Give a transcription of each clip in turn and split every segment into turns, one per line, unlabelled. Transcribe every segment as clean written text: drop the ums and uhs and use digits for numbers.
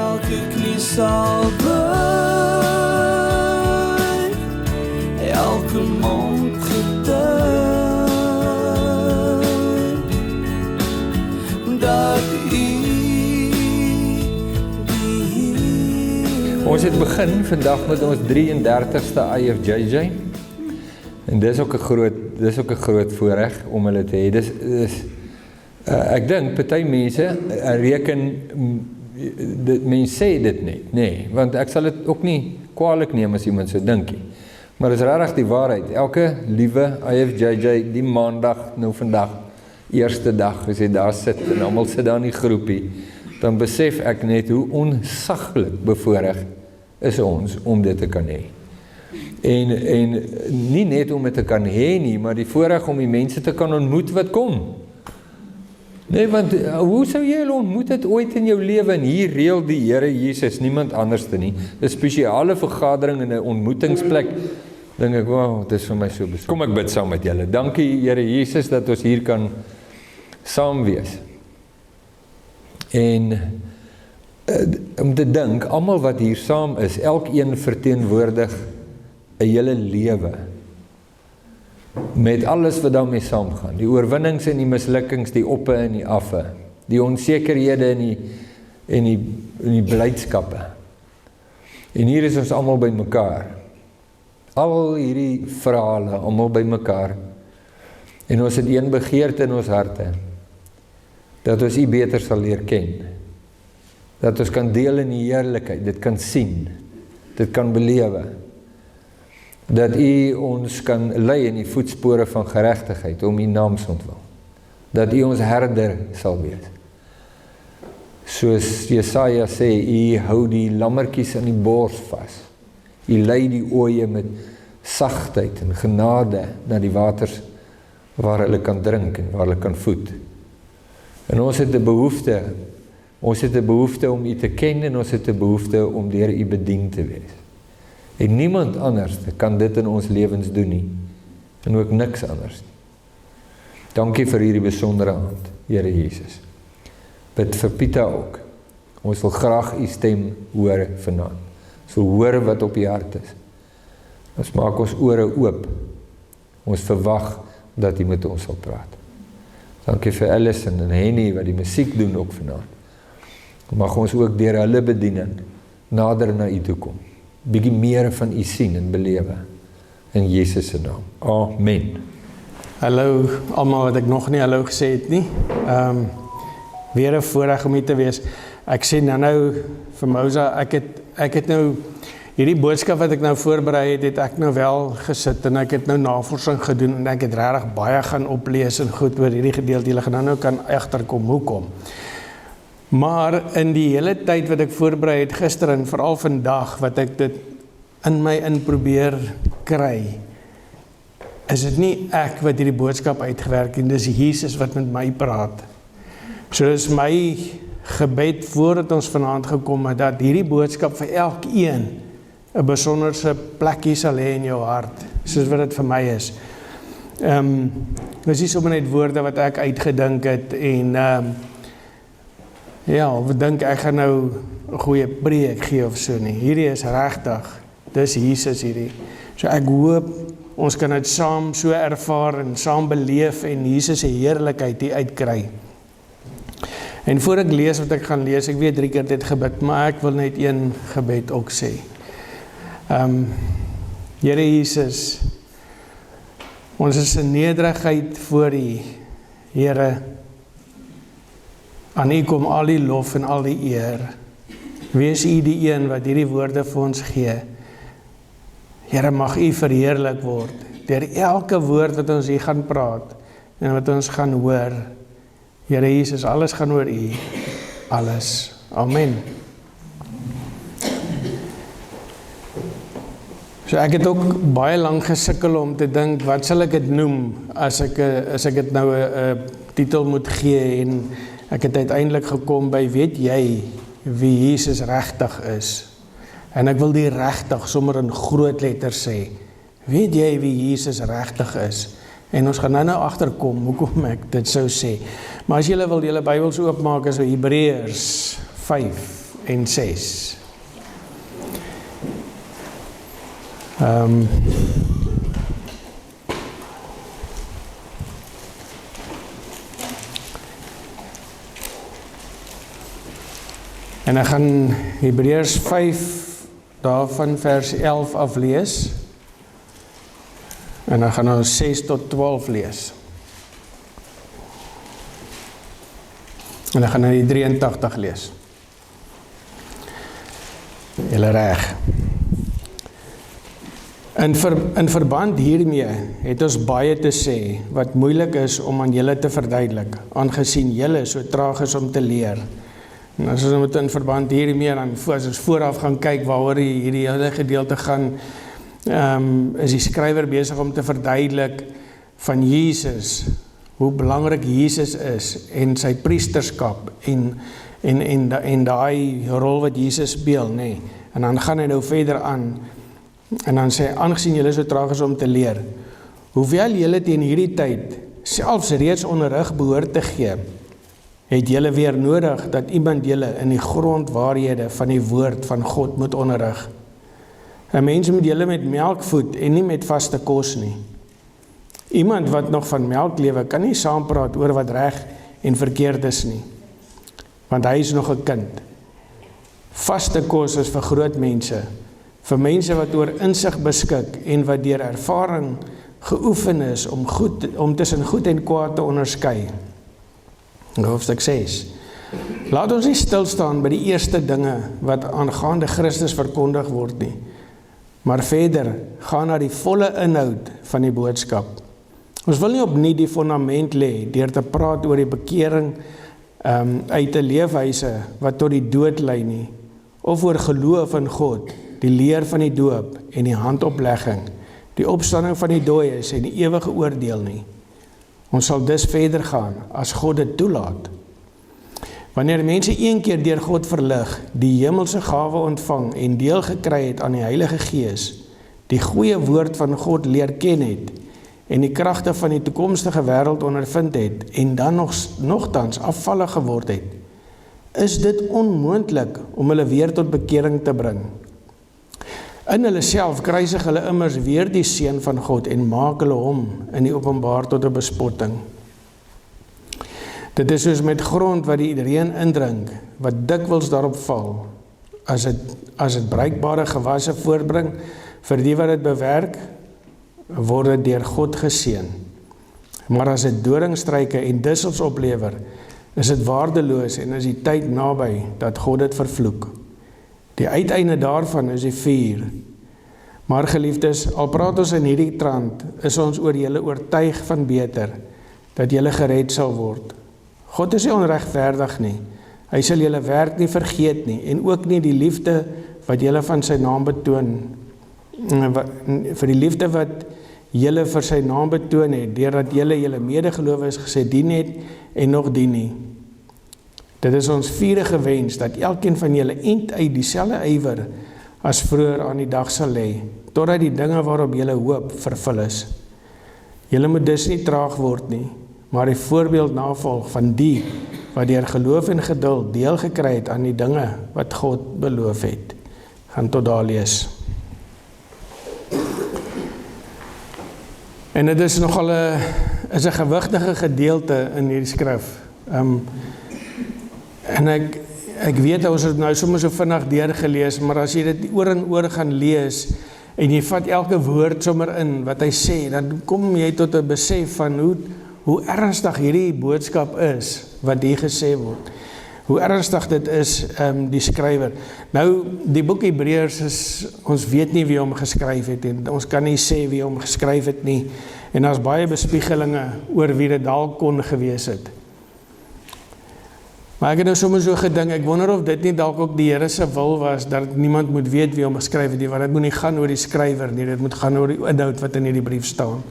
elke knie sal buig, elke mond getuig, dat
Ons het begin vandag met ons 33ste IFJJ. En dis ook 'n groot voorreg om hulle te hê. Ek dink party mense reken mense sê dit net, nee, want ek sal dit ook nie kwaadlik neem as iemand so dink nie. Maar dis regtig die waarheid. Elke liewe IFJJ die maandag, nou vandag, eerste dag as jy daar sit en almal sit daar in die groepie, dan besef ek net hoe onsaglik bevoorreg is ons om dit te kan hê. En nie net om dit te kan hê nie, maar die voorreg om die mense te kan ontmoet wat kom. Nee, want hoe sou jy hulle ontmoet het ooit in jou lewe? En hier reël die Here Jesus, niemand anderste nie. 'n Spesiale vergadering en 'n ontmoetingsplek. Dink ek, wow, dit is vir my so besonder. Kom ek bid saam met julle. Dankie Here Jesus dat ons hier kan saam wees. En om te dink, almal wat hier saam is, elkeen verteenwoordig 'n hele lewe. Met alles wat daarmee saamgaan. Die oorwinnings en die mislukkings, die oppe en die affe. Die onsekerhede en die blydskappe. En hier is ons almal by mekaar. Al hierdie verhale, almal by mekaar. En ons het een begeerte in ons harte. Dat ons U beter sal leer ken. Dat ons kan deel in die heerlikheid, dit kan sien, dit kan belewe. Dat U ons kan lei in die voetspore van geregtigheid, om U naamsontwil. Dat U ons herder sal wees. Soos Jesaja sê, U hou die lammertjies in die bors vas. U lei die ooe met sagtheid en genade na die waters waar hulle kan drink en waar hulle kan voed. En ons het 'n behoefte, om U te ken en ons het 'n behoefte om deur U bedien te wees. En niemand anders kan dit in ons lewens doen nie. En ook niks anders nie. Dankie vir hierdie besondere aand, Here Jesus. Bid vir Pieter ook. Ons wil graag U stem hoor vanaand. Ons wil hoor wat op U hart is. Ons maak ons ore oop. Ons verwag dat U met ons sal praat. Dankie vir Allison en Henny wat die musiek doen ook vanaand. Mag ons ook deur hulle bediening nader na U toe kom. Bietjie meer van U sien en belewe. In Jesus se naam. Amen.
Hallo almal wat ek nog nie hallo gesê het nie. Weer 'n voorreg om hier te wees. Ek sê nou vir Mousa, ek het nou hierdie boodskap wat ek nou voorberei het ek nou wel gesit en ek het nou navorsing gedoen en ek het regtig baie gaan oplees en goed oor hierdie gedeelte. Julle gaan nou kan agterkom hoekom. Maar in die hele tyd wat ek voorberei het gister en veral vandag wat ek dit in my in probeer kry, is dit nie ek wat hierdie boodskap uitgewerk en dis Jesus wat met my praat. So dis my gebed voordat ons vanaand gekom het dat hierdie boodskap vir elkeen 'n besonderse plekkie sal hê in jou hart, soos wat dit vir my is. Dis nie sommer net woorde wat ek uitgedink het en ja, we dink ek gaan nou 'n goeie preek gee of so nie. Hierdie is regtig, dis Jesus hierdie. So ek hoop ons kan dit saam so ervaar en saam beleef en Jesus se heerlikheid hier uitkry. En voor ek lees wat ek gaan lees, ek weet 3 keer dit gebid, maar ek wil net een gebed ook sê. Here Jesus, ons is in nederigheid voor U, Here. Aan U kom al die lof en al die eer. Wees U die een wat hierdie woorde vir ons gee. Here, mag U verheerlik word deur elke woord wat ons hier gaan praat en wat ons gaan hoor. Here Jesus, alles gaan oor U. Alles. Amen. So ek het ook baie lank gesukkel om te dink, wat sal ek dit noem as ek dit nou 'n titel moet gee en ek het uiteindelik gekom by, weet jy wie Jesus regtig is? En ek wil die regtig sommer in groot letters sê. Weet jy wie Jesus regtig is? En ons gaan nou agterkom hoekom ek dit sou sê. Maar as julle wil julle Bybels oopmaak, is Hebreërs 5 en 6. En ek gaan Hebreërs 5 daarvan vers 11 aflees. En dan gaan ons 6 tot 12 lees. En dan gaan ons die 83 lees. Julle reg. In verband hiermee het ons baie te sê wat moeilik is om aan julle te verduidelik, aangesien julle so traag is om te leer. En as ons in verband hiermee dan as ons vooraf gaan kyk waaroor hierdie hele gedeelte gaan, is die skrywer besig om te verduidelik van Jesus, hoe belangrik Jesus is en sy priesterskap en daai rol wat Jesus speel, nee. En dan gaan hy nou verder aan en dan sê, aangesien julle so traag is om te leer, hoewel julle teen hierdie tyd selfs reeds onderrig behoort te gee, het julle weer nodig dat iemand julle in die grondwaarhede van die woord van God moet onderrig. 'n Mens moet julle met melk voed en nie met vaste kos nie. Iemand wat nog van melk lewe kan nie saampraat oor wat reg en verkeerd is nie, want hy is nog 'n kind. Vaste kos is vir groot mense, vir mense wat oor insig beskik en wat deur ervaring geoefen is om tussen goed en kwaad te onderskei. Hoofstuk 6. Laat ons nie stilstaan by die eerste dinge wat aangaande Christus verkondig word nie, maar verder gaan na die volle inhoud van die boodskap. Ons wil nie opnuut die fundament lê deur te praat oor die bekering uit 'n leefwyse wat tot die dood lei nie, of oor geloof in God, die leer van die doop en die handoplegging, die opstanding van die dooies en die ewige oordeel nie. Ons sal dus verder gaan as God dit toelaat. Wanneer mense een keer deur God verlig, die hemelse gawe ontvang en deel gekry het aan die Heilige Gees, die goeie woord van God leer ken het en die kragte van die toekomstige wêreld ondervind het en dan nogtans afvallig geword het, is dit onmoontlik om hulle weer tot bekering te bring. In hulle self kruisig hulle immers weer die Seun van God en maak hulle hom in die openbaar tot 'n bespotting. Dit is soos met grond wat die iedereen indrink, wat dikwels daarop val. As dit bruikbare gewasse voortbring vir die wat dit bewerk, word dit deur God geseën. Maar as dit doringstruike en dussels oplewer, is dit waardeloos en is die tyd naby dat God dit vervloek. Die uiteinde daarvan is die vuur. Maar geliefdes, al praat ons in hierdie trant, is ons oor julle oortuig van beter, dat julle gered sal word. God is nie onregverdig nie. Hy sal julle werk nie vergeet nie, en ook nie die liefde wat julle van sy naam betoon, vir die liefde wat julle vir sy naam betoon het, deurdat julle medegelowiges gesê dien het en nog dien nie. Dit is ons vurige wens dat elkeen van julle eind uit dieselfde ywer as vroeër aan die dag sal lê, totdat die dinge waarop julle hoop vervul is. Julle moet dus nie traag word nie, maar die voorbeeld navolg van die wat deur geloof en geduld deel gekry het aan die dinge wat God beloof het. Gaan tot daar lees. En dit is nogal 'n gewigtige gedeelte in hierdie skrif. En ek weet ons het nou sommer so vinnig deurgelees, maar as jy dit oor en oor gaan lees en jy vat elke woord sommer in wat hy sê, dan kom jy tot 'n besef van hoe ernstig hierdie boodskap is wat hier gesê word. Hoe ernstig dit is, die skrywer. Nou, die boek Hebreërs is, ons weet nie wie hom geskryf het, en ons kan nie sê wie hom geskryf het nie, en daar's baie bespiegelinge oor wie dit dalk kon gewees het. Maar ek het nou sommer so gedink, ek wonder of dit nie dalk ook die Here se wil was, dat niemand moet weet wie hom geskryf het nie, want dit moet nie gaan oor die skrywer nie, dit moet gaan oor die inhoud wat in hierdie brief staan.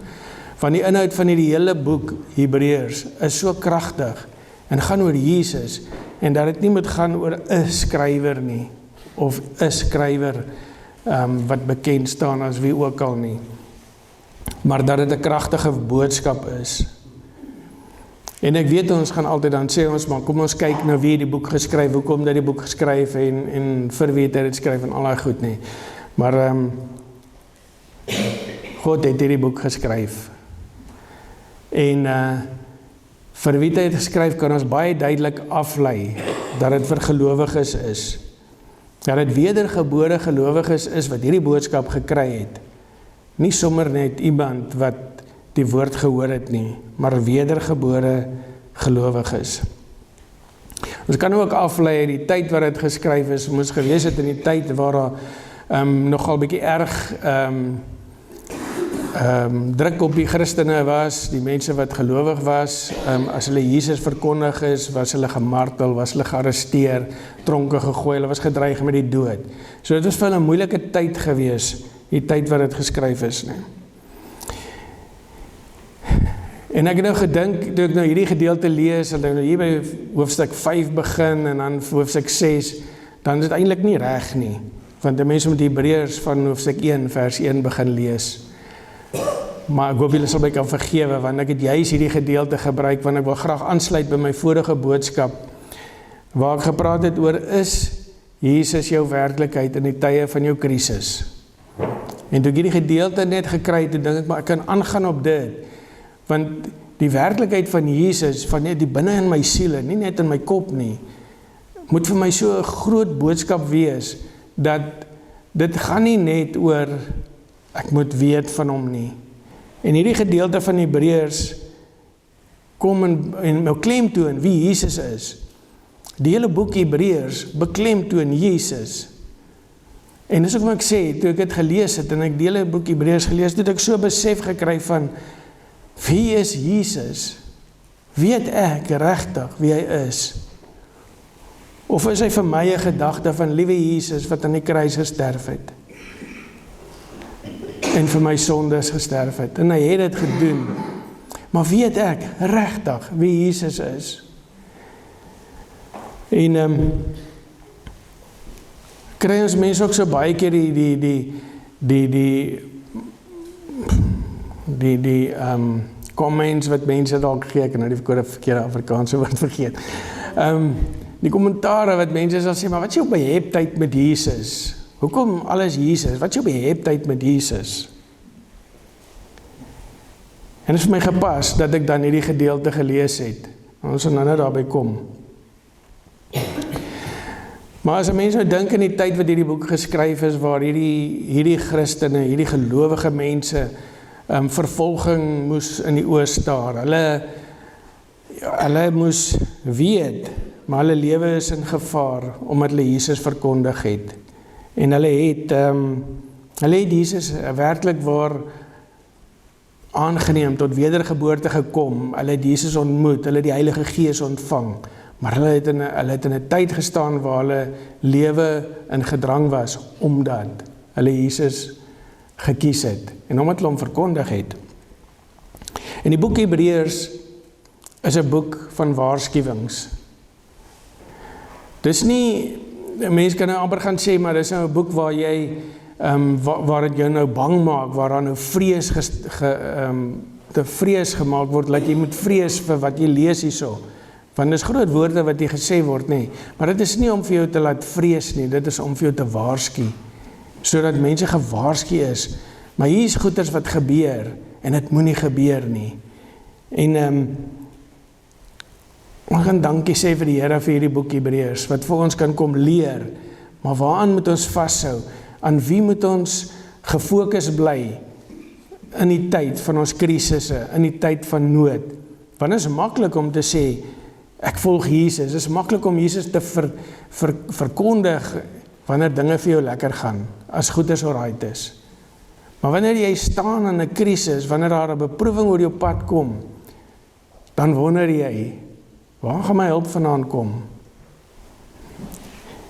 Van die inhoud van hierdie hele boek Hebreërs is so kragtig, en gaan oor Jesus, en dat dit nie moet gaan oor 'n skrywer nie, of 'n skrywer wat bekend staan as wie ook al nie, maar dat dit 'n kragtige boodskap is. En ek weet ons gaan altyd dan sê ons, maar kom ons kyk nou wie die boek geskryf, hoekom dat die boek geskryf en vir wie het hy dit skryf en al daai goed nie. Maar God het hierdie boek geskryf. En vir wie hy het geskryf kan ons baie duidelik aflei dat dit vir gelowiges is. Dat dit wedergebore gelowiges is wat hierdie boodskap gekry het. Nie sommer net iemand wat die woord gehoor het nie, maar wedergebore gelowiges. Ons kan ook aflei die tyd waar dit geskryf is, moes gewees het in die tyd waar daar nogal bietjie erg druk op die Christene was, die mense wat gelowig was, as hulle Jesus verkondig is, was hulle gemartel, was hulle gearresteer, tronke gegooi, hulle was gedreig met die dood. So dit was vir hulle 'n moeilike tyd gewees, die tyd wat dit geskryf is, nee. En ek het nou gedink, toe ek nou hierdie gedeelte lees, en nou hier by hoofstuk 5 begin, en dan hoofstuk 6, dan is dit eintlik nie reg nie, want die mense met die Hebreërs van hoofstuk 1, vers 1 begin lees. Maar ek hoop julle sal my kan vergewe, want ek het juist hierdie gedeelte gebruik, want ek wil graag aansluit by my vorige boodskap, waar ek gepraat het oor, is Jesus jou werklikheid in die tye van jou krisis? En toe ek hierdie gedeelte net gekry het, toe dink ek, maar ek kan aangaan op dit, want die werklikheid van Jesus, van net die binne in my siele, nie net in my kop nie, moet vir my so 'n groot boodskap wees, dat dit gaan nie net oor, ek moet weet van hom nie. En hierdie gedeelte van Hebreërs kom en beklemtoon wie Jesus is. Die hele boek Hebreërs beklemtoon Jesus. En dis ook wat ek sê, toe ek het gelees het, en ek die hele boek Hebreërs gelees, toe het ek so besef gekry van, wie is Jesus? Weet ek regtig wie hy is? Of is hy vir my 'n gedagte van liewe Jesus wat aan die kruis gesterf het? En vir my sondes gesterf het. En hy het dit gedoen. Maar weet ek regtig wie Jesus is? En kry ons mense ook so baie keer die comments wat mense dalk gee, ek nou die verkeerde Afrikaanse woord vergeet. Die kommentare wat mense sal sê, maar wat is jou beheptheid met Jesus? Hoekom alles Jesus? Wat is jou beheptheid met Jesus? En dit is vir my gepas dat ek dan hierdie gedeelte gelees het. Ons sal nou daarby kom. Maar as 'n mens nou dink in die tyd wat hierdie boek geskryf is, waar hierdie Christene, hierdie gelowige mense, vervolging moes in die oë staar. Hulle moes weet, maar hulle lewe is in gevaar, omdat hulle Jesus verkondig het. En hulle het Jesus werklik waar aangeneem, tot wedergeboorte gekom, hulle het Jesus ontmoet, hulle het die Heilige Gees ontvang, maar hulle het in 'n tyd gestaan waar hulle lewe in gedrang was, omdat hulle Jesus gekies het, en omdat hulle hom verkondig het. En die boek Hebreërs is 'n boek van waarskuwings. Dis nie, mense kan nou amper gaan sê, maar dis nou 'n boek waar jy, waar het jou nou bang maak, waar daar nou vrees gemaak word, dat jy moet vrees vir wat jy lees hierso. Want dis groot woorde wat hier gesê word, nee. Maar dit is nie om vir jou te laat vrees nie, dit is om vir jou te waarsku, sodat mense gewaarsku is. Maar hier is goeders wat gebeur, en dit moet nie gebeur nie. En ons gaan dankie sê vir die Here vir hierdie boek Hebreërs, wat vir ons kan kom leer, maar waaraan moet ons vashou? Aan wie moet ons gefokus bly in die tyd van ons krisisse, in die tyd van nood? Want het is maklik om te sê, ek volg Jesus. Het is maklik om Jesus te verkondig wanneer dinge vir jou lekker gaan, as goed is alright is. Maar wanneer jy staan in 'n krisis, wanneer daar 'n beproewing oor jou pad kom, dan wonder jy, waar gaan my hulp vandaan kom?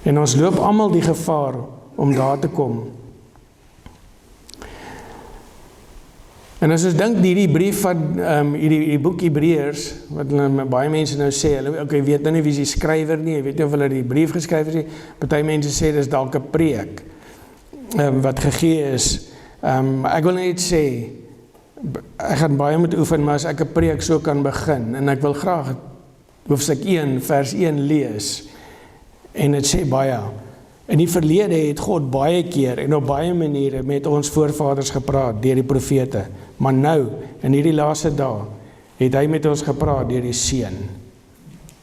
En ons loop almal die gevaar om daar te kom. En as ons dink hierdie brief van hierdie boek Hebreërs, wat baie mense nou sê, hulle weet nou nie wie is die skrywer nie, jy weet nie of hulle die brief geskryf het nie, party mense sê dis dalk 'n preek wat gegee is. Ek wil net sê, ek gaan baie moet oefen, maar as ek 'n preek so kan begin, en ek wil graag hoofstuk 1, vers 1 lees, en het sê baie, in die verlede het God baie keer, en op baie maniere met ons voorvaders gepraat, deur die profete, maar nou, in hierdie laaste dae, het hy met ons gepraat deur die Seun.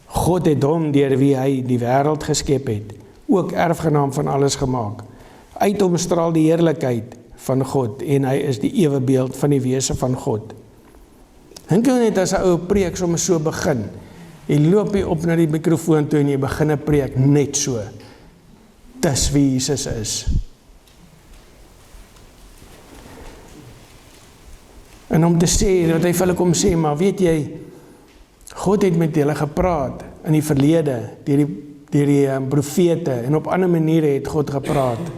God het hom deur wie hy die wêreld geskep het, ook erfgenaam van alles gemaak. Uit hom straal die heerlikheid van God, en hy is die ewebeeld van die wese van God. Dink jy net as 'n ou preek sommer so begin, jy loop hier op na die mikrofoon toe en jy begin 'n preek net so. Dis wie Jesus is. En om te sê, wat hy vir hulle kom sê, maar weet jy, God het met julle gepraat in die verlede, deur die profete, en op ander maniere het God gepraat.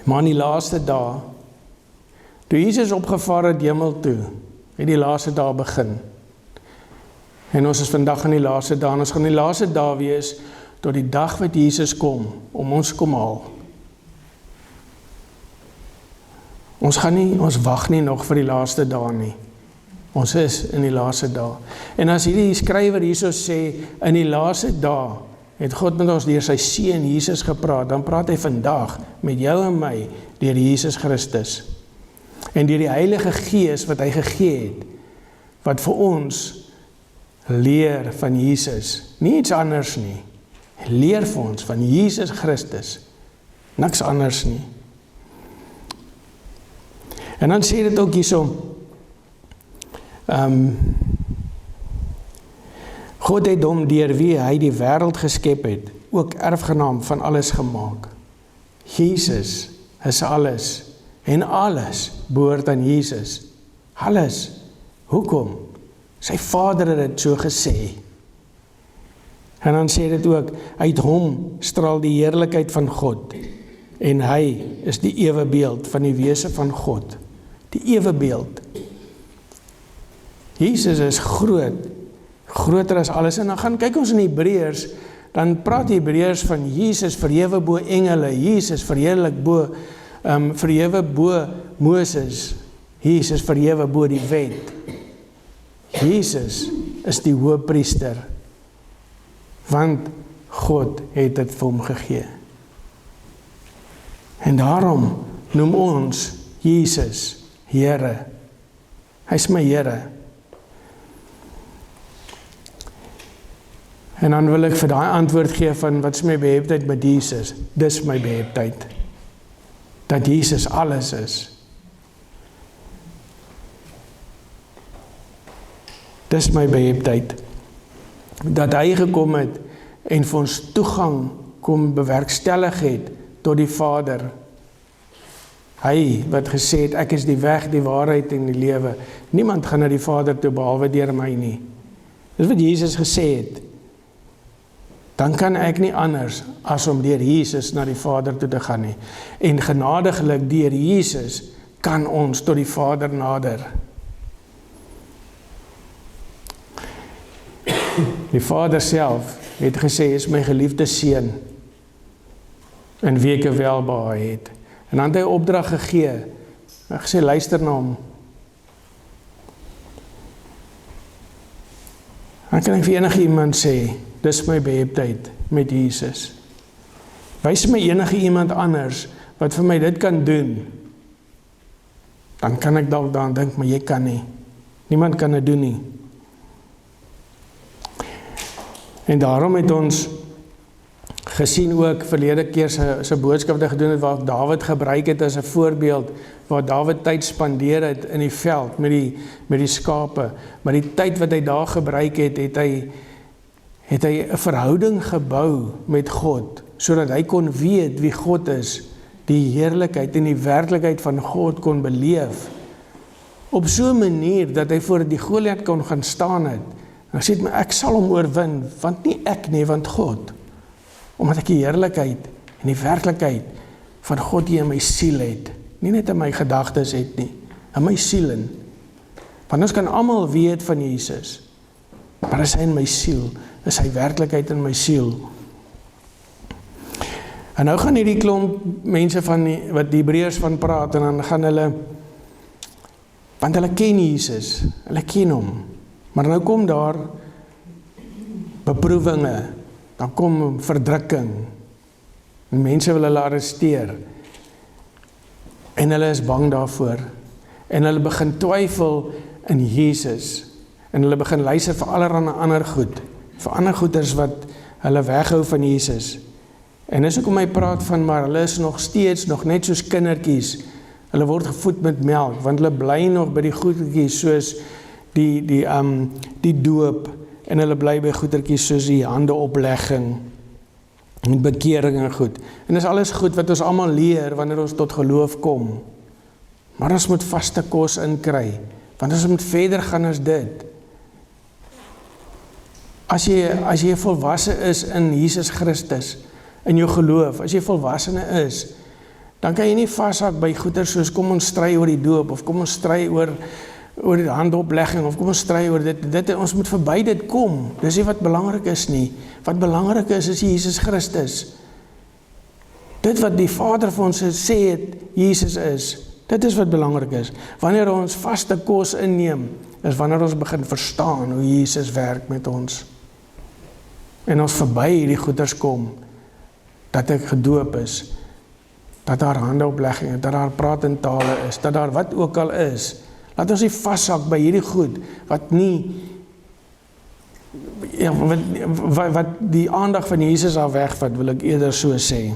Maar in die laaste dae, toe Jesus opgevaar het hemel toe, het die laaste dae begin. En ons is vandag in die laaste dae, en ons gaan die laaste dae wees, tot die dag wat Jesus kom, om ons kom haal. Ons wag nie nog vir die laaste dae nie. Ons is in die laaste dae. En as hierdie skrywer hierso sê, in die laaste dae, het God met ons deur sy Seun Jesus gepraat, dan praat hy vandag met jou en my, deur Jesus Christus. En deur die Heilige Gees wat hy gegee het, wat vir ons leer van Jesus, nie iets anders nie, leer vir ons van Jesus Christus, niks anders nie. En dan sê dit ook hierso, God het hom deur wie hy die wêreld geskep het, ook erfgenaam van alles gemaak. Jesus is alles, en alles behoort aan Jesus. Alles. Hoekom? Sy Vader het dit so gesê. En dan sê dit ook, uit hom straal die heerlikheid van God, en hy is die ewebeeld van die wese van God. Die ewebeeld. Jesus is groot, groter as alles. En dan gaan kyk ons in Hebreërs, dan praat die Hebreërs van Jesus verhewe bo engele, Jesus verheerlik bo, verhewe bo Moses, Jesus verhewe bo die wet. Jesus is die hoëpriester, want God het dit vir hom gegee. En daarom noem ons Jesus Here. Hy is my Here. En dan wil ek vir daai antwoord gee van wat is my beheptheid met Jesus? Dis my beheptheid. Dat Jesus alles is. Dis my beheptheid. Dat hy gekom het en vir ons toegang kom bewerkstellig het tot die Vader. Hy wat gesê het, ek is die weg, die waarheid en die lewe. Niemand gaan na die Vader toe behalwe deur my nie. Dis wat Jesus gesê het. Dan kan ek nie anders as om deur Jesus na die Vader toe te gaan nie. En genadiglik deur Jesus kan ons tot die Vader nader. Die Vader self het gesê, is my geliefde seun, in wie ek welbehae het. En dan het hy opdrag gegee, en gesê, luister na hom. Dan kan ek vir enige iemand sê, dis my beheptheid met Jesus. Wys my enige iemand anders, wat vir my dit kan doen, dan kan ek dalk daaraan dink, maar jy kan nie. Niemand kan dit doen nie. En daarom het ons gesien ook verlede keer sy boodskap te gedoen het, waar Dawid gebruik het as 'n voorbeeld, waar Dawid tyd spandeer het in die veld met die skape, maar die tyd wat hy daar gebruik het, het hy 'n verhouding gebou met God, sodat hy kon weet wie God is, die heerlikheid en die werklikheid van God kon beleef, op so 'n manier, dat hy voor die Goliat kon gaan staan het, en sê, maar ek sal hom oorwin, want nie ek nie, want God, omdat ek die heerlikheid en die werklikheid van God hier in my siel het, nie net in my gedagtes het nie, in my siel in, want ons kan almal weet van Jesus, maar is hy in my siel, is hy werklikheid in my siel. En nou gaan hierdie klomp mense wat die Hebreërs van praat, en dan gaan hulle Want hulle ken Jesus, hulle ken hom. Maar nou kom daar beproewinge, dan kom verdrukking, en mense wil hulle arresteer, en hulle is bang daarvoor, en hulle begin twyfel in Jesus, en hulle begin luister vir allerhande ander goed, vir ander goeders wat hulle weghou van Jesus. En dis hoekom hy praat van, maar hulle is nog steeds, nog net soos kindertjies, hulle word gevoed met melk, want hulle bly nog by die goedertjies soos die doop, en hulle bly by goedertjies soos die handeoplegging, en bekering en goed. En dis alles goed wat ons almal leer, wanneer ons tot geloof kom. Maar ons moet vaste kos inkry, want ons moet verder gaan as dit. As jy volwasse is in Jesus Christus, in jou geloof, as jy volwassene is, dan kan jy nie vashak by goeder soos kom ons stry oor die doop, of kom ons stry oor die handoplegging, of kom ons stry oor dit, ons moet verby dit kom, dis nie wat belangrik is nie, wat belangrik is Jesus Christus, dit wat die Vader vir ons sê het, Jesus is, dit is wat belangrik is, wanneer ons vaste kos inneem, is wanneer ons begin verstaan hoe Jesus werk met ons, en ons verby die goeders kom, dat ek gedoop is, dat daar handeoplegging is, dat daar praat in tale is, dat daar wat ook al is, laat ons nie vashak by hierdie goed, wat nie, ja, wat die aandag van Jesus al wegvat, wil ek eerder so sê.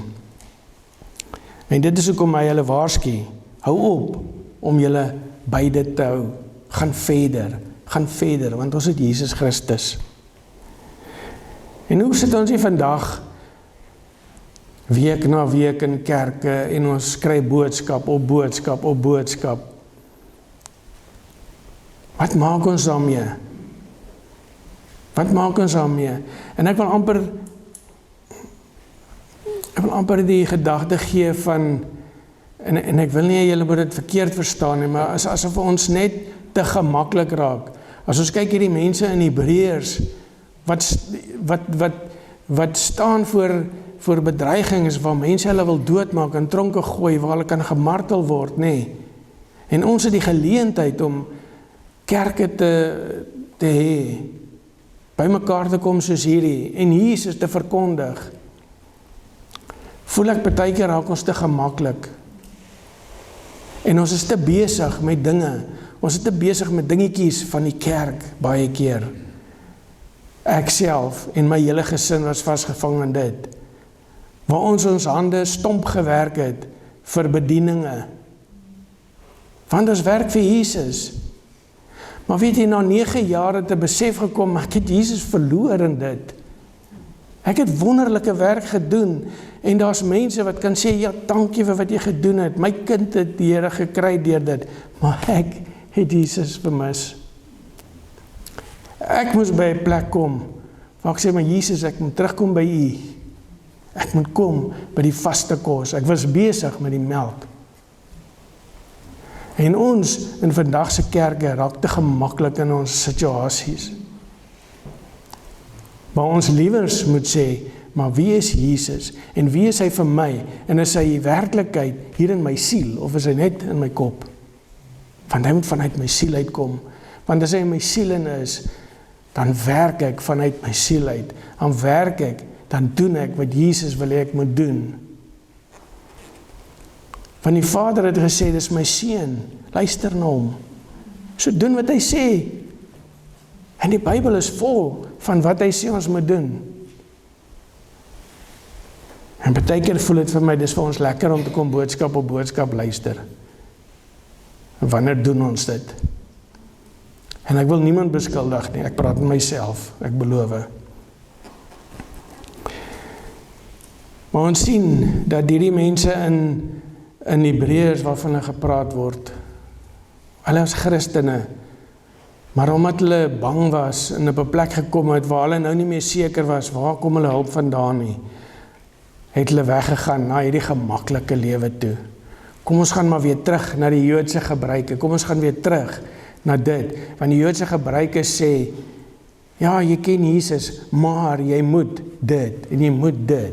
En dit is hoekom hy hulle waarsku, hou op, om julle by dit te hou, gaan verder, want ons het Jesus Christus. En hoe sit ons hier vandag, week na week in kerke, en ons kry boodskap op boodskap op boodskap. Wat maak ons daarmee? Wat maak ons daarmee? En ek wil amper die gedagte gee van, en ek wil nie, julle moet dit verkeerd verstaan nie, maar asof ons net te gemaklik raak. As ons kyk hierdie mense in Hebreërs, wat staan voor bedreiging is, waar mense hulle wil doodmaak, en tronke gooi, waar hulle kan gemartel word, nee. En ons het die geleentheid om kerke te hê, by mekaar te kom soos hierdie, en Jesus te verkondig. Voel ek partykeer raak ons te gemaklik, en ons is te besig met dinge, ons is te besig met dingetjies van die kerk, baie keer. Ek self en my hele gesin was vasgevang in dit, waar ons hande stomp gewerk het, vir bedieninge, want ons werk vir Jesus. Maar weet jy, na 9 jaar het 'n besef gekom, ek het Jesus verloor in dit. Ek het wonderlike werk gedoen, en daar's mense wat kan sê, ja, dankie vir wat jy gedoen het, my kind het die Here gekry deur dit, maar ek het Jesus vermis. Ek moes by 'n plek kom, waar ek sê, maar Jesus, ek moet terugkom by U. Ek moet kom by die vaste kos, ek was besig met die melk. En ons in vandag se kerke raak te gemaklik in ons situasies. Maar ons liewers moet sê, maar wie is Jesus? En wie is hy vir my? En is hy werklikheid hier in my siel? Of is hy net in my kop? Want hy moet vanuit my siel uitkom. Want as hy in my siel in is, dan werk ek vanuit my siel uit. Dan werk ek, dan doen ek wat Jesus wil hê ek moet doen. Want die Vader het gesê, dis my seun, luister na hom. So doen wat hy sê. En die Bybel is vol van wat hy sê ons moet doen. En baie keer voel dit vir my, dis vir ons lekker om te kom boodskap op boodskap luister. En wanneer doen ons dit? En ek wil niemand beskuldig nie, ek praat met myself, ek beloof. Maar ons sien dat hierdie mense in Hebreërs waarvan hulle gepraat word, hulle is Christene, maar omdat hulle bang was en op 'n plek gekom het waar hulle nou nie meer seker was, waar kom hulle hulp vandaan nie, het hulle weggegaan na hierdie gemaklike lewe toe. Kom ons gaan maar weer terug na die Joodse gebruike, kom ons gaan weer terug na dit, want die Joodse gebruike sê, ja, jy ken Jesus, maar jy moet dit, en jy moet dit.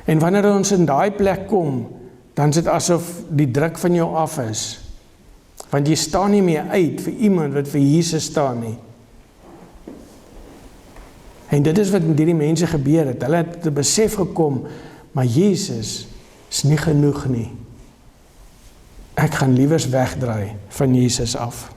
En wanneer ons in daai plek kom, dan is dit asof die druk van jou af is. Want jy staan nie meer uit vir iemand wat vir Jesus staan nie. En dit is wat met hierdie mense gebeur het. Hulle het te besef gekom, maar Jesus is nie genoeg nie. Ek gaan liewers wegdraai van Jesus af.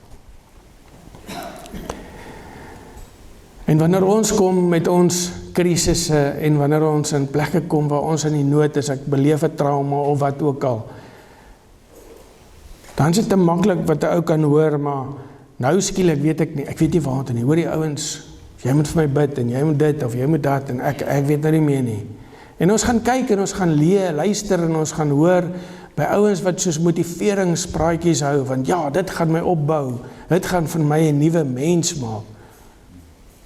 En wanneer ons kom met ons krisisse en wanneer ons in plekke kom waar ons in die nood is, ek beleef 'n trauma of wat ook al, dan is dit te maklik wat 'n ou kan hoor, maar nou skielik weet ek weet nie waar nie. Hoor die ouens, jy moet vir my bid en jy moet dit of jy moet dat en ek weet nou nie meer nie. En ons gaan kyk en ons gaan luister en ons gaan hoor by ouens wat soos motiveringspraatjies hou, want ja, dit gaan my opbou, dit gaan van my 'n nuwe mens maak.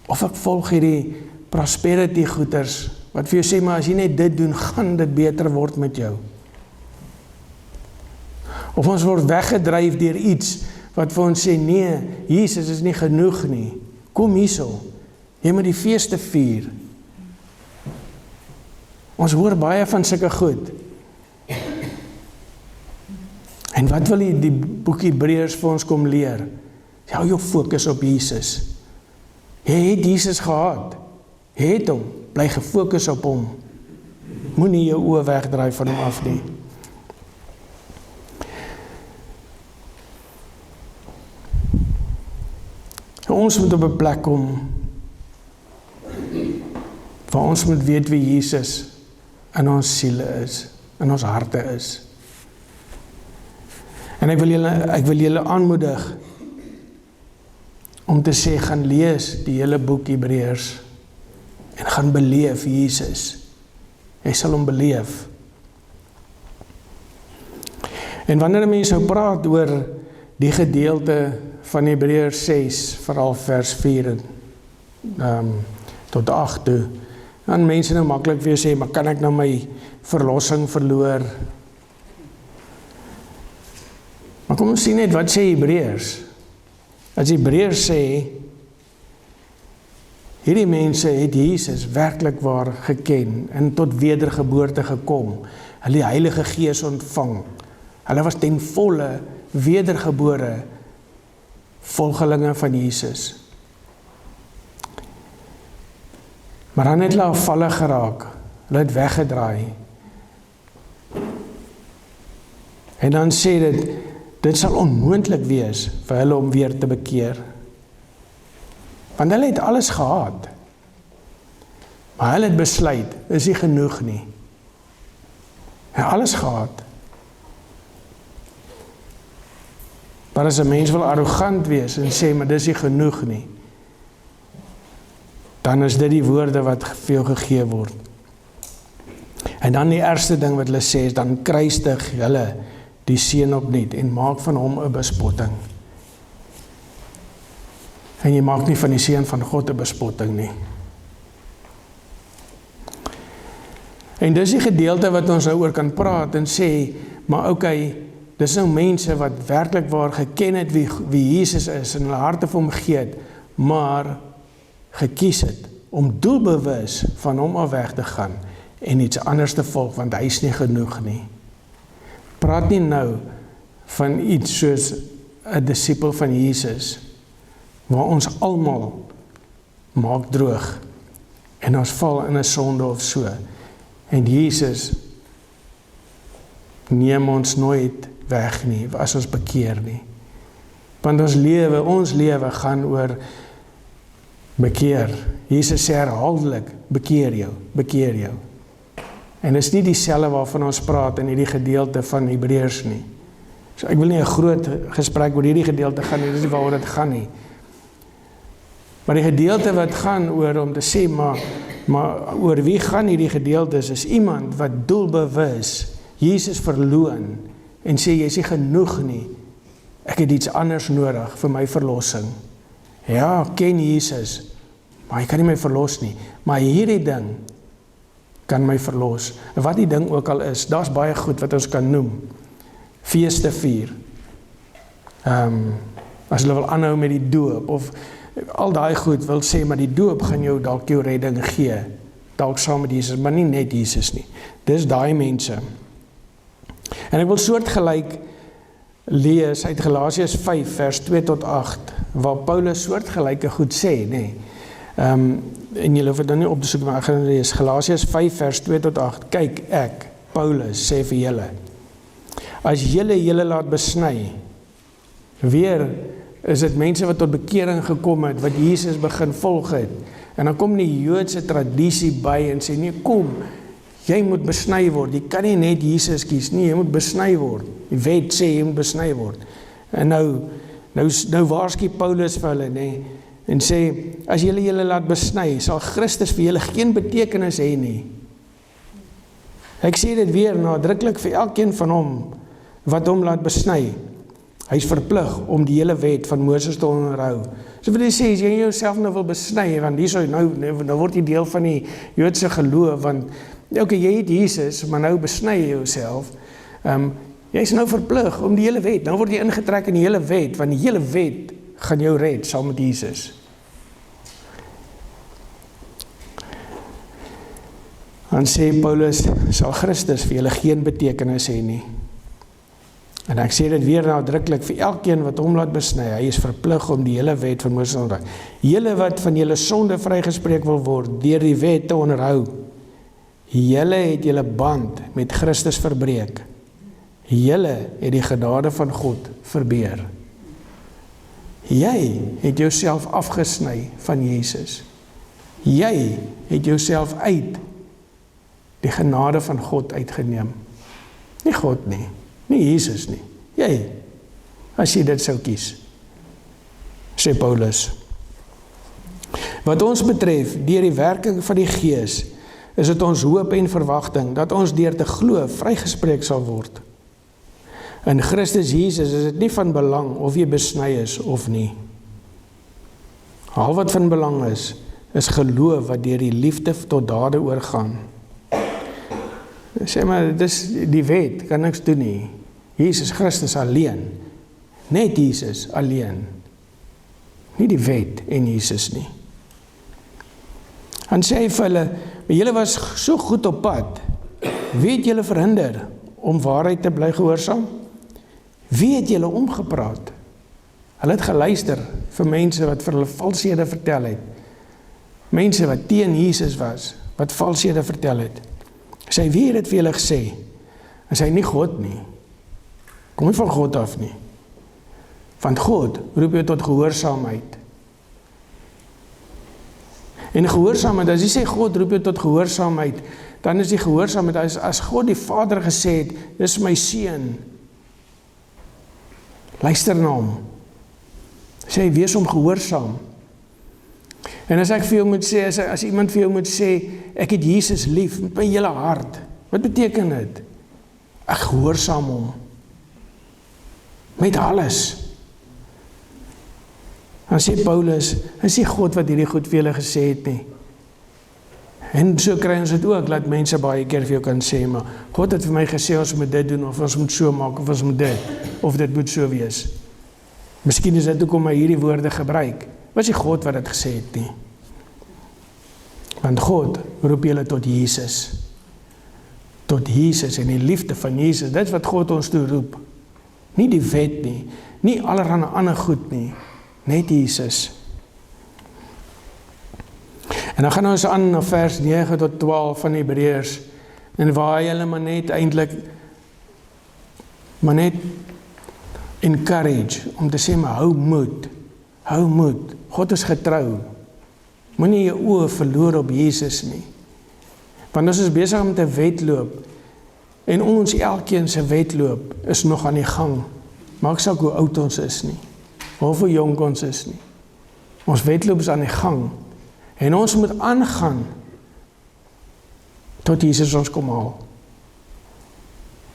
Of ek volg hierdie prosperity goeters, wat vir jou sê, maar as jy net dit doen, gaan dit beter word met jou. Of ons word weggedryf deur iets, wat vir ons sê, nee, Jesus is nie genoeg nie. Kom hierso, jy moet die feeste vier. Ons hoor baie van sulke goed. En wat wil die boek Hebreërs vir ons kom leer? Hou jou fokus op Jesus. Jy het Jesus gehad. Jy het hom. Bly gefokus op hom. Moenie jou oë wegdraai van hom af nie. Ons moet op 'n plek kom waar ons moet weet wie Jesus in ons siele is, in ons harte is. En ek wil julle aanmoedig om te sê, gaan lees die hele boek Hebreërs en gaan beleef Jesus. Jy sal hom beleef. En wanneer mense nou praat oor die gedeelte van Hebreërs 6, veral vers 4 tot 8 toe, dan mense nou maklik weer sê, maar kan ek nou my verlossing verloor? Maar kom ons sien net wat sê Hebreërs. As Hebreërs sê, hierdie mense het Jesus werklik waar geken en tot wedergeboorte gekom. Hulle die Heilige Gees ontvang. Hulle was ten volle wedergebore volgelinge van Jesus. Maar dan het hulle afvallig geraak. Hulle het weggedraai. En dan sê dit sal onmoontlik wees vir hulle om weer te bekeer. Want hulle het alles gehad. Maar hulle het besluit, is nie genoeg nie. Hulle het alles gehad. Maar as 'n mens wil arrogant wees en sê, maar dis nie genoeg nie, dan is dit die woorde wat vir jou gegee word. En dan die eerste ding wat hulle sê is, dan kruisig hulle die seun opnuut en maak van hom 'n bespotting. En jy maak nie van die seun van God 'n bespotting nie. En dis die gedeelte wat ons nou oor kan praat en sê, maar okay, dis nou mense wat werklik waar geken het wie Jesus is en hulle harte vir hom gegee het, maar gekies het om doelbewus van hom af weg te gaan en iets anders te volg, want hy is nie genoeg nie. Praat nie nou van iets soos 'n disipel van Jesus, waar ons almal maak droog en ons val in 'n sonde of so. En Jesus neem ons nooit weg nie, as ons bekeer nie. Want ons lewe gaan oor bekeer. Jesus sê herhaaldelik, bekeer jou. En dit is nie dieselfde waarvan ons praat in hierdie gedeelte van Hebreërs nie. So ek wil nie 'n groot gesprek oor hierdie gedeelte gaan nie, dis nie waaroor dit gaan nie. Maar die gedeelte wat gaan oor om te sê, maar oor wie gaan hierdie gedeeltes, is iemand wat doelbewus Jesus verloon en sê, jy is nie genoeg nie, ek het iets anders nodig vir my verlossing. Ja, ken Jesus, maar hy kan nie my verlos nie, maar hierdie ding kan my verlos. En wat die ding ook al is, daar's baie goed wat ons kan noem. Feeste vier. As hulle wil aanhou met die doop, of al daai goed wil sê, maar die doop gaan jou dalk jou redding gee, dalk saam met Jesus, maar nie net Jesus nie. Dis daai mense. En ek wil soortgelyk lees uit Galasiërs 5 vers 2 tot 8, waar Paulus soortgelyke goed sê, nee. En julle hoef dit nou nie op te soek, maar ek gaan lees Galasiërs 5 vers 2 tot 8. Kyk, ek, Paulus, sê vir julle, as julle laat besny, weer is dit mense wat tot bekering gekom het, wat Jesus begin volg het, en dan kom die Joodse tradisie by en sê, nee, kom, jy moet besny word, jy kan nie net Jesus kies, nie, jy moet besny word, die wet sê, jy moet besny word, en nou waarsku Paulus vir hulle, nee, en sê, as julle laat besny, sal Christus vir julle geen betekenis hê nie. Ek sê dit weer nadruklik vir elkeen van hom, wat hom laat besny. Hy is verplig om die hele wet van Moses te onderhou. So wil jy sê, as jy jouself nou wil besny, want nou word jy deel van die Joodse geloof, want, jy het Jesus, maar nou besny jy jouself, jy is nou verplig om die hele wet, nou word jy ingetrek in die hele wet, want die hele wet gaan jou red, saam met Jesus. Dan sê Paulus, sal Christus vir julle geen betekenis hê nie. En ek sê dit weer nadruklik vir elkeen wat hom laat besny, hy is verplig om die hele wet van Moses te onderhou. Julle wat van julle sonde vrygespreek wil word, deur die wet te onderhou, julle het julle band met Christus verbreek. Julle het die genade van God verbeur. Jy het jouself afgesny van Jesus. Jy het jouself uit die genade van God uitgeneem. Nie God nie, nie Jesus nie. Jy, as jy dit sou kies, sê Paulus. Wat ons betref, deur die werking van die Gees, is dit ons hoop en verwagting, dat ons deur te glo vrygespreek sal word. In Christus Jesus is dit nie van belang of jy besny is of nie. Al wat van belang is geloof wat deur die liefde tot dade oorgaan. Sê maar, dis die wet, kan niks doen nie. Jesus Christus alleen, net Jesus alleen. Nie die wet en Jesus nie. En sê vir hulle, julle was so goed op pad, wie het julle verhinder om waarheid te bly gehoorsaam? Wie het julle omgepraat? Hulle het geluister vir mense wat vir hulle valshede vertel het. Mense wat teen Jesus was, wat valshede vertel het. Sy wie het dit vir julle gesê? En sy nie God nie. Kom nie van God af nie. Want God roep jou tot gehoorsaamheid. En gehoorsaamheid, as jy sê God roep jou tot gehoorsaamheid, dan is die gehoorsaamheid, as God die Vader gesê het, dis my seun, luister na hom. Sê, wees hom gehoorsaam. En as ek vir jou moet sê, as iemand vir jou moet sê, ek het Jesus lief, met my hele hart, wat beteken dit? Ek gehoorsaam hom. Met alles. Dan sê Paulus, is nie God wat hierdie goed vir julle gesê het nie. En so kry ons dit ook, dat mense baie keer vir jou kan sê, maar God het vir my gesê, ons moet dit doen, of ons moet so maak, of ons moet dit, of dit moet so wees. Miskien is dit ook om hy hierdie woorde gebruik. Was nie God wat dit gesê het nie. Want God roep julle tot Jesus. Tot Jesus en die liefde van Jesus. Dit is wat God ons toe roep. Nie die wet nie, nie allerhande ander goed nie, net Jesus. En dan gaan ons aan na vers 9 tot 12 van Hebreërs, en waar hy hulle maar net encourage, om te sê, maar hou moed, God is getrou, moenie jou oë verloor op Jesus nie, want ons is besig om te wedloop, en ons elkeen se wedloop is nog aan die gang, maak saak hoe oud ons is nie, of hoe jong ons is nie, ons wedloop is aan die gang, en ons moet aangaan, tot Jesus ons kom haal.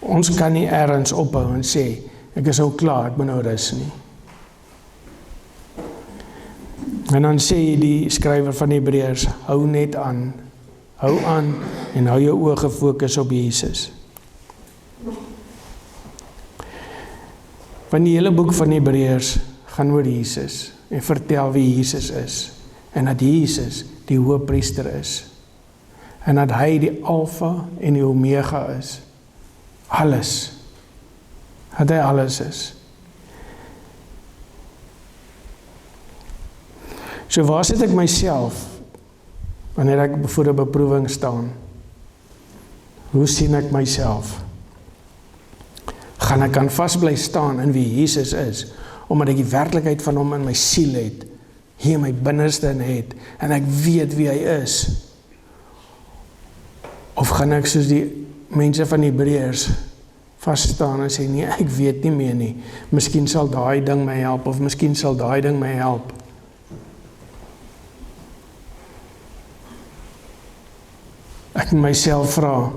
Ons kan nie ergens ophou en sê, ek is nou klaar, ek moet nou rus nie. En dan sê die skrywer van Hebreërs, hou net aan, en hou jou oë gefokus op Jesus. Want die hele boek van Hebreërs gaan oor Jesus, en vertel wie Jesus is, en dat Jesus die hoëpriester is, en dat hy die Alfa en die Omega is, alles, dat hy alles is. So waar sit ek myself, wanneer ek voor 'n beproewing staan? Hoe sien ek myself? Gaan ek kan vasbly staan in wie Jesus is, omdat ek die werklikheid van hom in my siel het, hier in my binneste in het, en ek weet wie hy is? Of gaan ek soos die mense van Hebreërs vas staan en sê, nee, ek weet nie meer nie, miskien sal daai ding my help, of miskien sal daai ding my help. Ek moet myself vra,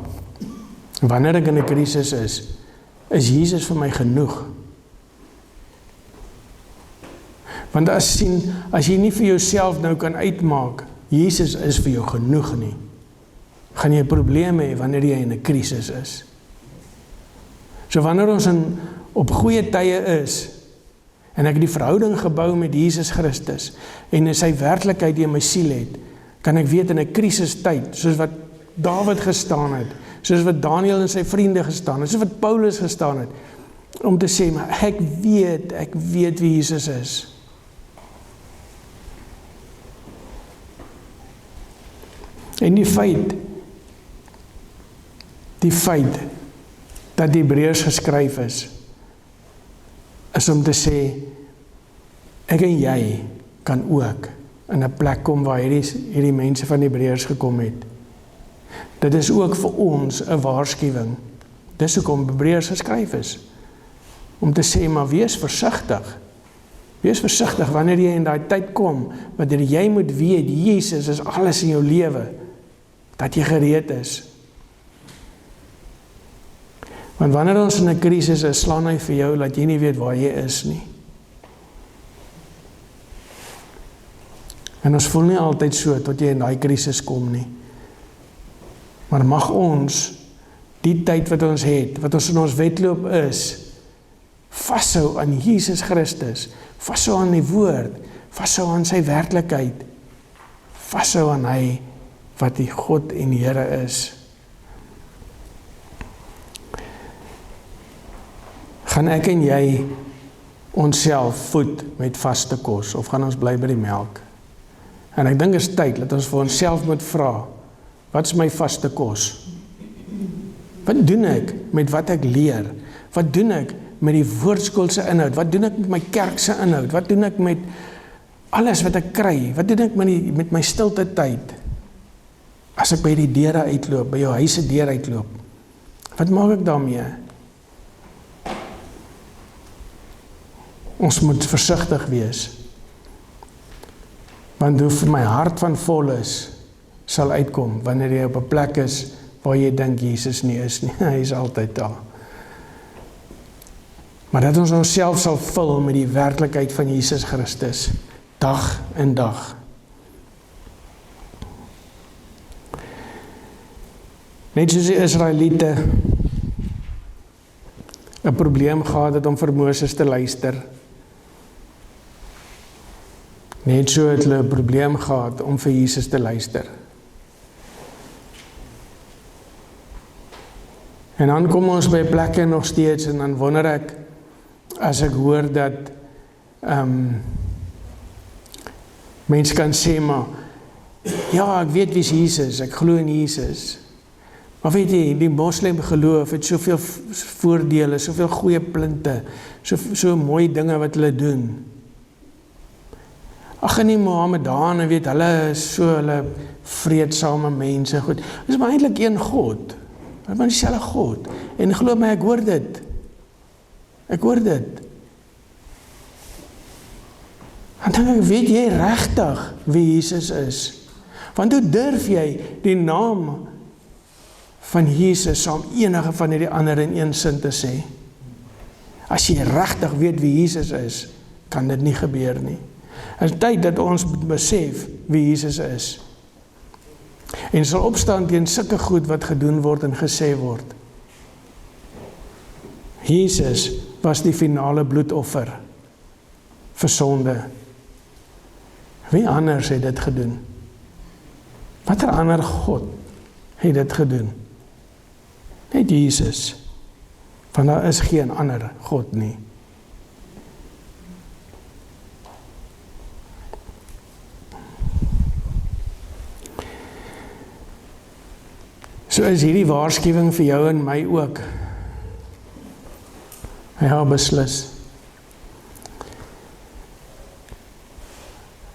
wanneer ek in 'n krisis is Jesus vir my genoeg? Want as jy nie vir jouself nou kan uitmaak, Jesus is vir jou genoeg nie, gaan jy 'n probleem hê wanneer jy in 'n krisis is. So wanneer ons op goeie tye is, en ek die verhouding gebou met Jesus Christus, en in sy werklikheid in my siel het, kan ek weet in 'n krisistyd, soos wat Dawid gestaan het, soos wat Daniel en sy vriende gestaan het, soos wat Paulus gestaan het, om te sê, maar ek weet wie Jesus is. En die feit dat die Hebreërs geskryf is om te sê, ek en jy kan ook in 'n plek kom waar hierdie mense van die Hebreërs gekom het. Dit is ook vir ons 'n waarskuwing. Dis hoekom Hebreërs geskryf is. Om te sê, maar wees versigtig. Wees versigtig wanneer jy in daai tyd kom, wanneer jy moet weet, Jesus is alles in jou lewe, dat jy gereed is. Want wanneer ons in 'n krisis is, slaan hy vir jou, dat jy nie weet waar jy is nie. En ons voel nie altyd so, tot jy in daai krisis kom nie. Maar mag ons, die tyd wat ons het, wat ons in ons wedloop is, vashou aan Jesus Christus, vashou aan die woord, vashou aan sy werklikheid, vashou aan hy, wat die God en die Here is. Gaan ek en jy onsself voed met vaste kos, of gaan ons bly by die melk? En ek dink is tyd, dat ons vir onsself moet vra, wat is my vaste kos? Wat doen ek met wat ek leer? Wat doen ek met die woordskoolse inhoud? Wat doen ek met my kerkse inhoud? Wat doen ek met alles wat ek kry? Wat doen ek met my stilte tyd? As ek by die deure uitloop, by jou huise deur uitloop, wat maak ek daarmee? Ons moet versigtig wees. Want hoe my hart van vol is, sal uitkom, wanneer jy op 'n plek is, waar jy dink Jesus nie is nie, hy is altyd daar. Maar dat ons onsself sal vul met die werklikheid van Jesus Christus, dag en dag. Net soos die Israeliete 'n probleem gehad het om vir Moses te luister, net so het hulle 'n probleem gehad om vir Jesus te luister. En dan kom ons by plekke nog steeds, en dan wonder ek, as ek hoor dat mense kan sê, maar ja, ek weet wie is Jesus, ek glo in Jesus. Maar weet jy, die moslim geloof het soveel voordele, soveel goeie plinte, so mooi dinge wat hulle doen. Ag, en die Mohammedane, weet, hulle is so, hulle vreedsame mense, goed. Dit is maar eintlik een God. Dit is maar dieselfde God. En glo my, ek hoor dit. Ek hoor dit. En dan weet jy regtig wie Jesus is. Want hoe durf jy die naam van Jesus saam enige van hierdie ander in een sin te sê? As jy regtig weet wie Jesus is, kan dit nie gebeur nie. Het is tyd dat ons besef wie Jesus is. En sal opstaan teen sulke goed wat gedoen word en gesê word. Jesus was die finale bloedoffer vir sonde. Wie anders het dit gedoen? Watter ander God het dit gedoen? Net Jesus. Want daar is geen ander God nie. So is hierdie waarskuwing vir jou en my ook. Ja, beslis.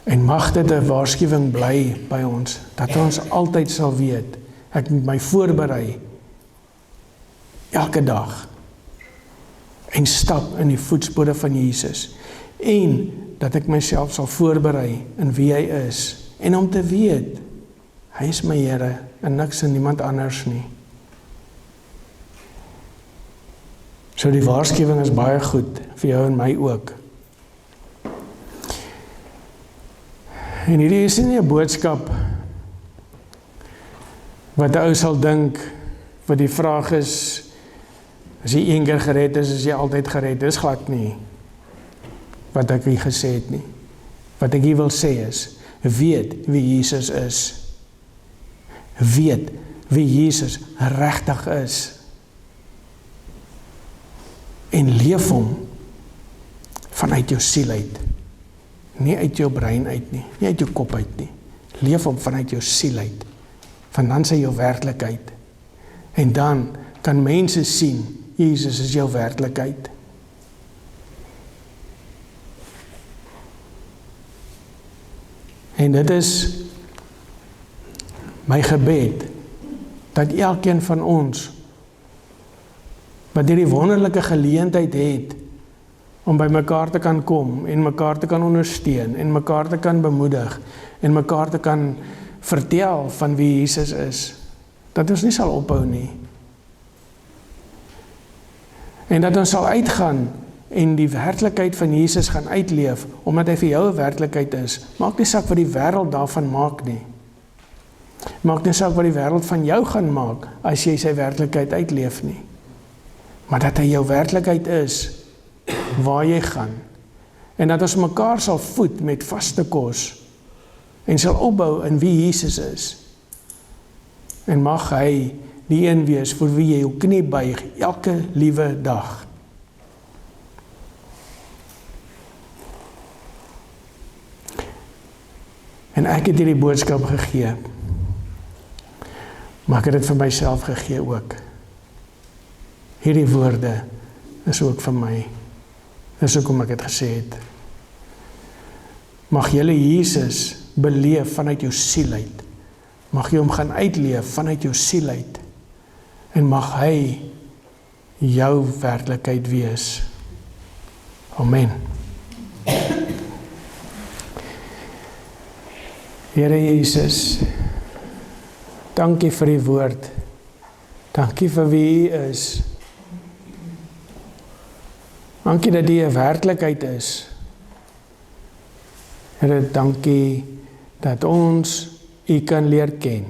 En mag dit 'n waarskuwing bly by ons, dat ons altyd sal weet, ek moet my voorberei, elke dag, en stap in die voetspore van Jesus, en dat ek myself sal voorberei in wie hy is, en om te weet, hy is my Here, en niks en niemand anders nie. So die waarskuwing is baie goed, vir jou en my ook. En hierdie is nie 'n boodskap wat 'n ou sal dink, wat die vraag is, as jy een keer gered is jy altyd gered. Dis glad nie wat ek hier gesê het nie. Wat ek hier wil sê is, weet wie Jesus is. Weet wie Jesus regtig is. En leef hom vanuit jou siel uit. Nie uit jou brein uit nie, nie uit jou kop uit nie. Leef hom vanuit jou siel uit. Van dan sy jou werklikheid. En dan kan mense sien, Jesus is jou werklikheid. En dit is my gebed, dat elkeen van ons, wat hierdie wonderlike geleentheid het, om by mekaar te kan kom, en mekaar te kan ondersteun, en mekaar te kan bemoedig, en mekaar te kan vertel van wie Jesus is, dat ons nie sal ophou nie. En dat ons sal uitgaan, en die werklikheid van Jesus gaan uitleef, omdat hy vir jou 'n werklikheid is. Maak nie saak wat die wêreld daarvan maak nie. Maak nie saak wat die wêreld van jou gaan maak, as jy sy werklikheid uitleef nie. Maar dat hy jou werklikheid is, waar jy gaan. En dat ons mekaar sal voed met vaste kos, en sal opbou in wie Jesus is. En mag hy die een wees, vir wie jy jou knie buig, elke liewe dag. En ek het hierdie boodskap gegee, maar ek het dit vir myself gegee ook. Hierdie woorde is ook vir my. Dis hoekom ek het gesê het. Mag julle Jesus beleef vanuit jou siel uit. Mag jy hom gaan uitleef vanuit jou siel uit. En mag hy jou werklikheid wees. Amen. Here Jesus, dankie vir die woord. Dankie vir wie U is. Dankie dat U 'n werklikheid is. Here, dankie dat ons U kan leer ken.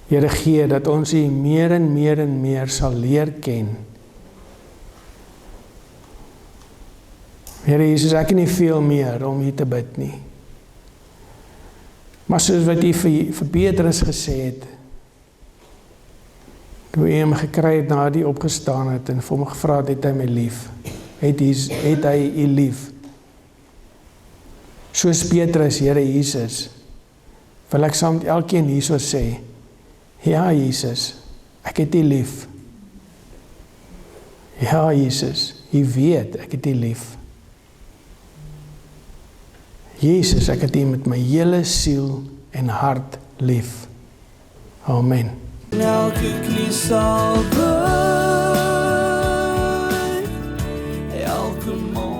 Here, gee dat ons U meer en meer en meer sal leer ken. Here Jesus, ek kan nie veel meer om U te bid nie. Maar soos wat U vir Petrus gesê het, toe hy hom gekry het na die opgestaan het en vir hom gevra het hy my lief, het hy U lief. Soos Petrus, Here Jesus, wil ek saam met elkeen hierso sê, ja Jesus, ek het U lief. Ja Jesus, U weet ek het U lief. Jesus, ek het U met my hele siel en hart lief. Amen.
Elke knie sal buig, elke mond